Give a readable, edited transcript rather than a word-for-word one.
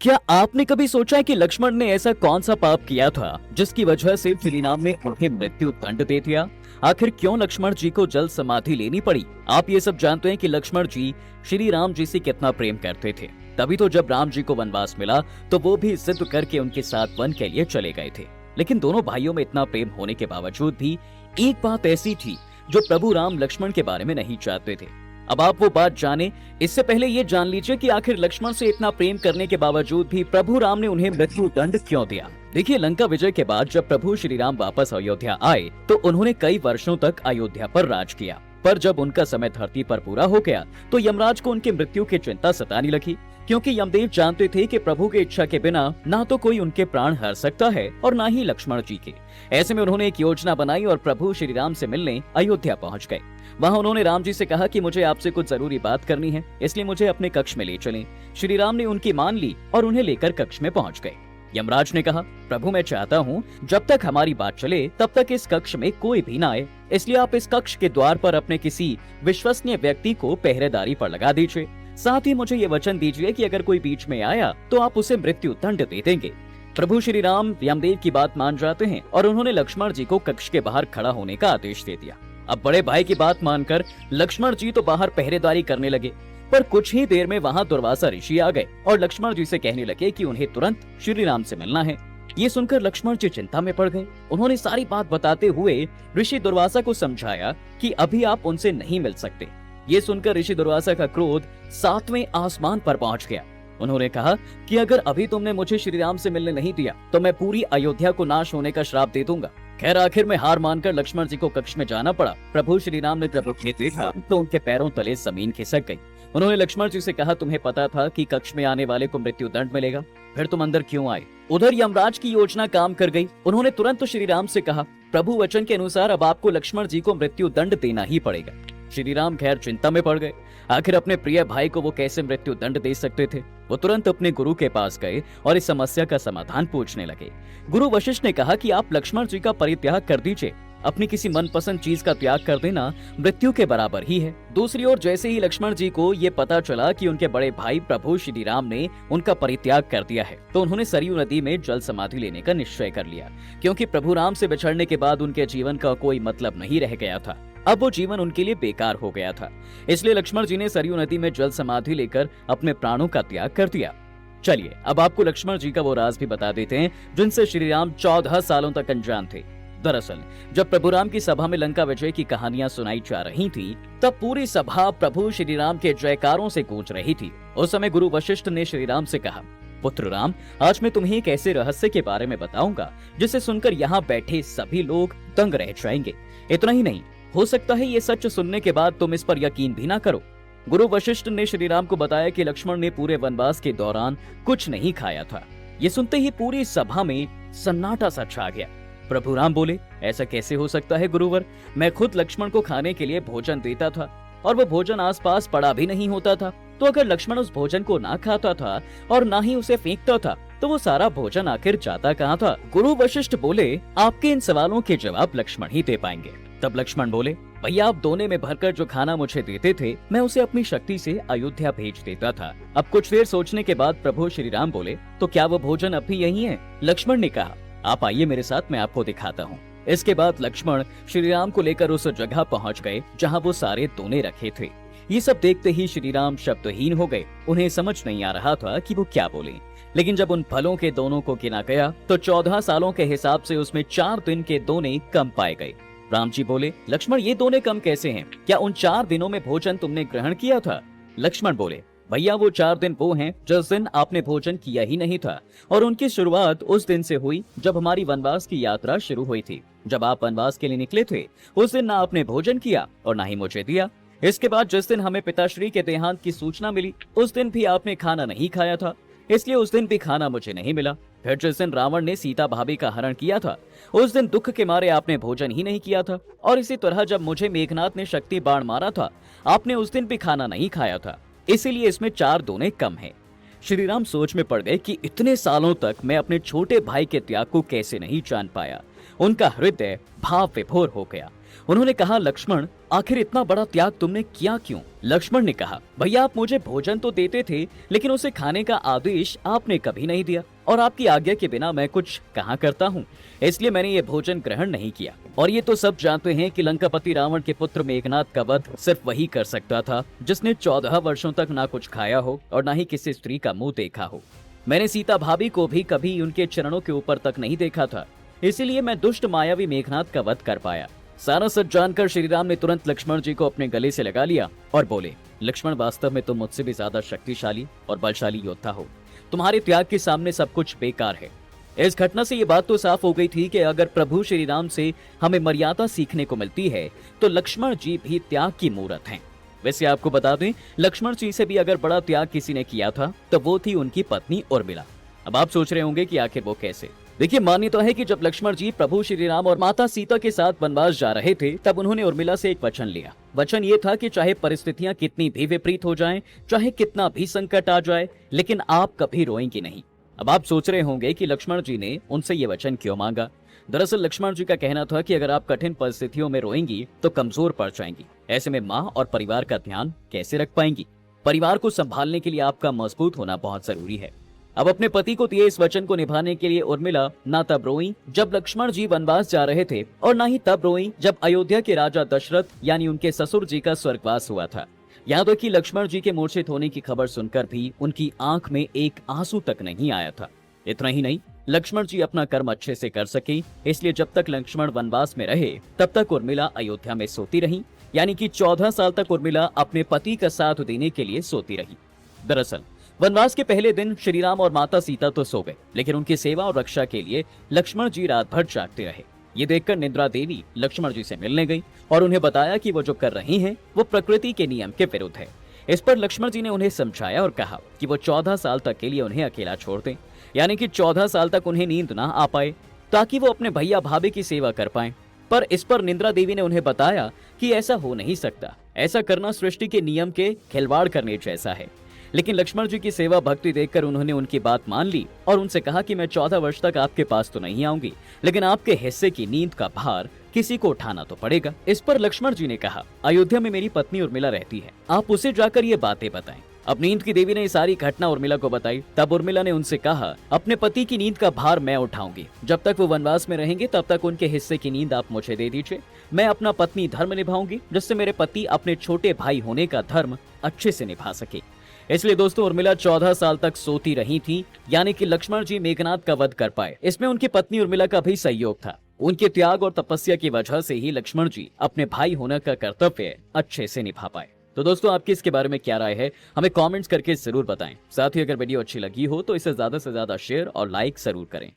क्या आपने कभी सोचा है कि लक्ष्मण ने ऐसा कौन सा पाप किया था जिसकी वजह से श्री राम ने उन्हें मृत्यु दंड दे दिया? आखिर क्यों लक्ष्मण जी को जल समाधि लेनी पड़ी? आप ये सब जानते हैं कि लक्ष्मण जी श्री राम जी से कितना प्रेम करते थे। तभी तो जब राम जी को वनवास मिला तो वो भी जिद करके उनके साथ वन के लिए चले गए थे। लेकिन दोनों भाइयों में इतना प्रेम होने के बावजूद भी एक बात ऐसी थी जो प्रभु राम लक्ष्मण के बारे में नहीं चाहते थे। अब आप वो बात जाने इससे पहले ये जान लीजिए कि आखिर लक्ष्मण से इतना प्रेम करने के बावजूद भी प्रभु राम ने उन्हें मृत्यु दंड क्यों दिया। देखिए, लंका विजय के बाद जब प्रभु श्री राम वापस अयोध्या आए तो उन्होंने कई वर्षों तक अयोध्या पर राज किया, पर जब उनका समय धरती पर पूरा हो गया तो यमराज को उनकी मृत्यु की चिंता सताने लगी, क्योंकि यमदेव जानते थे कि प्रभु की इच्छा के बिना ना तो कोई उनके प्राण हर सकता है और ना ही लक्ष्मण जी के। ऐसे में उन्होंने एक योजना बनाई और प्रभु श्री राम से मिलने अयोध्या पहुंच गए। वहां उन्होंने राम जी से कहा कि मुझे आपसे कुछ जरूरी बात करनी है, इसलिए मुझे अपने कक्ष में ले चलें। श्री राम ने उनकी मान ली और उन्हें लेकर कक्ष में पहुंच गए। यमराज ने कहा, प्रभु मैं चाहता हूँ जब तक हमारी बात चले तब तक इस कक्ष में कोई भी ना आए, इसलिए आप इस कक्ष के द्वार पर अपने किसी विश्वसनीय व्यक्ति को पहरेदारी पर लगा दीजिए। साथ ही मुझे ये वचन दीजिए कि अगर कोई बीच में आया तो आप उसे मृत्यु दंड दे देंगे। प्रभु श्री राम यमदेव की बात मान जाते हैं और उन्होंने लक्ष्मण जी को कक्ष के बाहर खड़ा होने का आदेश दे दिया। अब बड़े भाई की बात मानकर लक्ष्मण जी तो बाहर पहरेदारी करने लगे, पर कुछ ही देर में वहां दुर्वासा ऋषि आ गए और लक्ष्मण जी से कहने लगे कि उन्हें तुरंत श्री राम से मिलना है। ये सुनकर लक्ष्मण जी चिंता में पड़ गए। उन्होंने सारी बात बताते हुए ऋषि दुर्वासा को समझाया कि अभी आप उनसे नहीं मिल सकते। ये सुनकर ऋषि दुर्वासा का क्रोध 7वें आसमान पर पहुंच गया। उन्होंने कहा कि अगर अभी तुमने मुझे श्री राम से मिलने नहीं दिया तो मैं पूरी अयोध्या को नाश होने का श्राप दे दूंगा। खैर आखिर में हार मानकर लक्ष्मण जी को कक्ष में जाना पड़ा। प्रभु श्री राम ने जब उन्हें देखा तो उनके पैरों तले जमीन खिसक गई। उन्होंने लक्ष्मण जी से कहा, तुम्हें पता था कि कक्ष में आने वाले को मृत्यु दंड मिलेगा, फिर तुम अंदर क्यों आए? उधर यमराज की योजना काम कर गई। उन्होंने तुरंत श्री राम से कहा, प्रभु वचन के अनुसार अब आपको लक्ष्मण जी को मृत्यु दंड देना ही पड़ेगा। श्री राम खैर चिंता में पड़ गए। आखिर अपने प्रिय भाई को वो कैसे मृत्यु दंड दे सकते थे? वो तुरंत अपने गुरु के पास गए और इस समस्या का समाधान पूछने लगे। गुरु वशिष्ठ ने कहा कि आप लक्ष्मण जी का परित्याग कर दीजिए। अपनी किसी मनपसंद चीज का त्याग कर देना मृत्यु के बराबर ही है। दूसरी ओर जैसे ही लक्ष्मण जी को ये पता चला कि उनके बड़े भाई प्रभु श्री राम ने उनका परित्याग कर दिया है तो उन्होंने सरयू नदी में जल समाधि लेने का निश्चय कर लिया, क्योंकि प्रभु राम से बिछड़ने के बाद उनके जीवन का कोई मतलब नहीं रह गया था। अब वो जीवन उनके लिए बेकार हो गया था। इसलिए लक्ष्मण जी ने सरयू नदी में जल समाधि लेकर अपने प्राणों का त्याग कर दिया। चलिए अब आपको लक्ष्मण जी का वो राज भी बता देते हैं जिनसे श्री राम 14 सालों तक अनजान थे। दरअसल जब प्रभु राम की सभा में लंका विजय की कहानियां सुनाई जा रही थी तब पूरी सभा प्रभु श्री राम के जयकारों से गूंज रही थी। उस समय गुरु वशिष्ठ ने श्री राम से कहा, पुत्र राम, आज मैं तुम्हें एक ऐसे रहस्य के बारे में बताऊंगा जिसे सुनकर यहाँ बैठे सभी लोग दंग रह जाएंगे। इतना ही नहीं, हो सकता है ये सच सुनने के बाद तुम इस पर यकीन भी ना करो। गुरु वशिष्ठ ने श्री राम को बताया कि लक्ष्मण ने पूरे वनवास के दौरान कुछ नहीं खाया था। ये सुनते ही पूरी सभा में सन्नाटा सा छा गया। प्रभु राम बोले, ऐसा कैसे हो सकता है गुरुवर? मैं खुद लक्ष्मण को खाने के लिए भोजन देता था और वो भोजन आसपास पड़ा भी नहीं होता था। तो अगर लक्ष्मण उस भोजन को ना खाता था और ना ही उसे फेंकता था तो वो सारा भोजन आखिर जाता कहाँ था? गुरु वशिष्ठ बोले, आपके इन सवालों के जवाब लक्ष्मण ही दे पाएंगे। तब लक्ष्मण बोले, भैया आप दोने में भरकर जो खाना मुझे देते थे मैं उसे अपनी शक्ति से अयोध्या भेज देता था। अब कुछ देर सोचने के बाद प्रभु श्री राम बोले, तो क्या वो भोजन अब भी यही है? लक्ष्मण ने कहा, आप आइए मेरे साथ, मैं आपको दिखाता हूँ। इसके बाद लक्ष्मण श्री राम को लेकर उस जगह पहुँच गए जहाँ वो सारे दोने रखे थे। ये सब देखते ही श्री राम शब्दहीन हो गए। उन्हें समझ नहीं आ रहा था कि वो क्या बोले। लेकिन जब उन फलों के दोनों को गिना गया तो 14 सालों के हिसाब से उसमें 4 दिन के दोने कम पाए गए। राम जी बोले, लक्ष्मण ये दोने कम कैसे हैं? क्या उन 4 दिनों में भोजन तुमने ग्रहण किया था? लक्ष्मण बोले, भैया वो 4 दिन वो हैं जिस दिन आपने भोजन किया ही नहीं था, और उनकी शुरुआत उस दिन से हुई जब हमारी वनवास की यात्रा शुरू हुई थी। जब आप वनवास के लिए निकले थे उस दिन ना आपने भोजन किया और ना ही मुझे दिया। इसके बाद जिस दिन हमें पिताश्री के देहांत की सूचना मिली उस दिन भी आपने खाना नहीं खाया था, इसलिए उस दिन भी खाना मुझे नहीं मिला। फिर जिस दिन रावण ने सीता भाभी का हरण किया था उस दिन दुख के मारे आपने भोजन ही नहीं किया था, और इसी तरह जब मुझे मेघनाथ ने शक्ति बाण मारा था आपने उस दिन भी खाना नहीं खाया था, इसीलिए इसमें 4 दोने कम हैं। श्री राम सोच में पड़ गए कि इतने सालों तक मैं अपने छोटे भाई के त्याग को कैसे नहीं जान पाया। उनका हृदय भाव विभोर हो गया। उन्होंने कहा, लक्ष्मण आखिर इतना बड़ा त्याग तुमने किया क्यों? लक्ष्मण ने कहा, भैया आप मुझे भोजन तो देते थे, लेकिन उसे खाने का आदेश आपने कभी नहीं दिया, और आपकी आज्ञा के बिना मैं कुछ कहाँ करता हूँ, इसलिए मैंने ये भोजन ग्रहण नहीं किया। और ये तो सब जानते हैं कि लंकापति रावण के पुत्र मेघनाद का वध सिर्फ वही कर सकता था जिसने 14 वर्षों तक ना कुछ खाया हो और ना ही किसी स्त्री का मुंह देखा हो। मैंने सीता भाभी को भी कभी उनके चरणों के ऊपर तक नहीं देखा था, इसीलिए मैं दुष्ट मायावी मेघनाद का वध कर पाया। सारा सच जानकर श्रीराम ने तुरंत लक्ष्मण जी को अपने गले से लगा लिया और बोले, लक्ष्मण वास्तव में तुम मुझसे भी ज्यादा शक्तिशाली और बलशाली योद्धा हो। तुम्हारे त्याग के सामने सब कुछ बेकार है। इस घटना से ये बात तो साफ हो गई थी कि अगर प्रभु श्री राम से हमें मर्यादा सीखने को मिलती है तो लक्ष्मण जी भी त्याग की मूरत हैं। वैसे आपको बता दें, लक्ष्मण जी से भी अगर बड़ा त्याग किसी ने किया था तो वो थी उनकी पत्नी उर्मिला। अब आप सोच रहे होंगे कि आखिर वो कैसे। देखिए, मान्यता है कि जब लक्ष्मण जी प्रभु श्री राम और माता सीता के साथ वनवास जा रहे थे तब उन्होंने उर्मिला से एक वचन लिया। वचन ये था कि चाहे परिस्थितियां कितनी भी विपरीत हो जाएं, चाहे कितना भी संकट आ जाए, लेकिन आप कभी रोएंगे नहीं। अब आप सोच रहे होंगे कि लक्ष्मण जी ने उनसे ये वचन क्यों मांगा। दरअसल लक्ष्मण जी का कहना था कि अगर आप कठिन परिस्थितियों में रोएंगी तो कमजोर पड़ जाएंगी। ऐसे में माँ और परिवार का ध्यान कैसे रख पाएंगी? परिवार को संभालने के लिए आपका मजबूत होना बहुत जरूरी है। अब अपने पति को दिए इस वचन को निभाने के लिए उर्मिला ना तब रोई जब लक्ष्मण जी वनवास जा रहे थे और ना ही तब रोई जब अयोध्या के राजा दशरथ यानी उनके ससुर जी का स्वर्गवास हुआ था। यहाँ तक कि लक्ष्मण जी के मूर्छित होने की खबर सुनकर भी उनकी आंख में एक आंसू तक नहीं आया था। इतना ही नहीं, लक्ष्मण जी अपना कर्म अच्छे से कर सके, इसलिए जब तक लक्ष्मण वनवास में रहे तब तक उर्मिला अयोध्या में सोती रही, यानी कि 14 साल तक उर्मिला अपने पति का साथ देने के लिए सोती रही। दरअसल वनवास के पहले दिन श्रीराम और माता सीता तो सो गए, लेकिन उनकी सेवा और रक्षा के लिए लक्ष्मण जी रात भर जागते रहे। ये देखकर निद्रा देवी लक्ष्मण जी से मिलने गई और उन्हें बताया कि वो जो कर रही हैं वो प्रकृति के नियम के विरुद्ध है। इस पर लक्ष्मण जी ने उन्हें समझाया और कहा कि वो 14 साल तक के लिए उन्हें अकेला छोड़ दें, यानी कि 14 साल तक उन्हें नींद ना आ पाए, ताकि वो अपने भैया भाभी की सेवा कर पाएं। पर इस पर निद्रा देवी ने उन्हें बताया कि ऐसा हो नहीं सकता, ऐसा करना सृष्टि के नियम के खिलवाड़ करने जैसा है। लेकिन लक्ष्मण जी की सेवा भक्ति देखकर उन्होंने उनकी बात मान ली और उनसे कहा कि मैं 14 वर्ष तक आपके पास तो नहीं आऊंगी, लेकिन आपके हिस्से की नींद का भार किसी को उठाना तो पड़ेगा। इस पर लक्ष्मण जी ने कहा, अयोध्या में मेरी पत्नी उर्मिला रहती है, आप उसे जाकर ये बातें बताएं। अब नींद की देवी ने ये सारी घटना उर्मिला को बताई। तब उर्मिला ने उनसे कहा, अपने पति की नींद का भार मैं उठाऊंगी। जब तक वो वनवास में रहेंगे तब तक उनके हिस्से की नींद आप मुझे दे दीजिए। मैं अपना पत्नी धर्म निभाऊंगी, जिससे मेरे पति अपने छोटे भाई होने का धर्म अच्छे से निभा सके। इसलिए दोस्तों, उर्मिला 14 साल तक सोती रही थी, यानी कि लक्ष्मण जी मेघनाद का वध कर पाए। इसमें उनकी पत्नी उर्मिला का भी सहयोग था। उनके त्याग और तपस्या की वजह से ही लक्ष्मण जी अपने भाई होने का कर्तव्य अच्छे से निभा पाए। तो दोस्तों, आपकी इसके बारे में क्या राय है, हमें कमेंट्स करके जरूर बताएं। साथ ही अगर वीडियो अच्छी लगी हो तो इसे ज्यादा से ज्यादा शेयर और लाइक जरूर करें।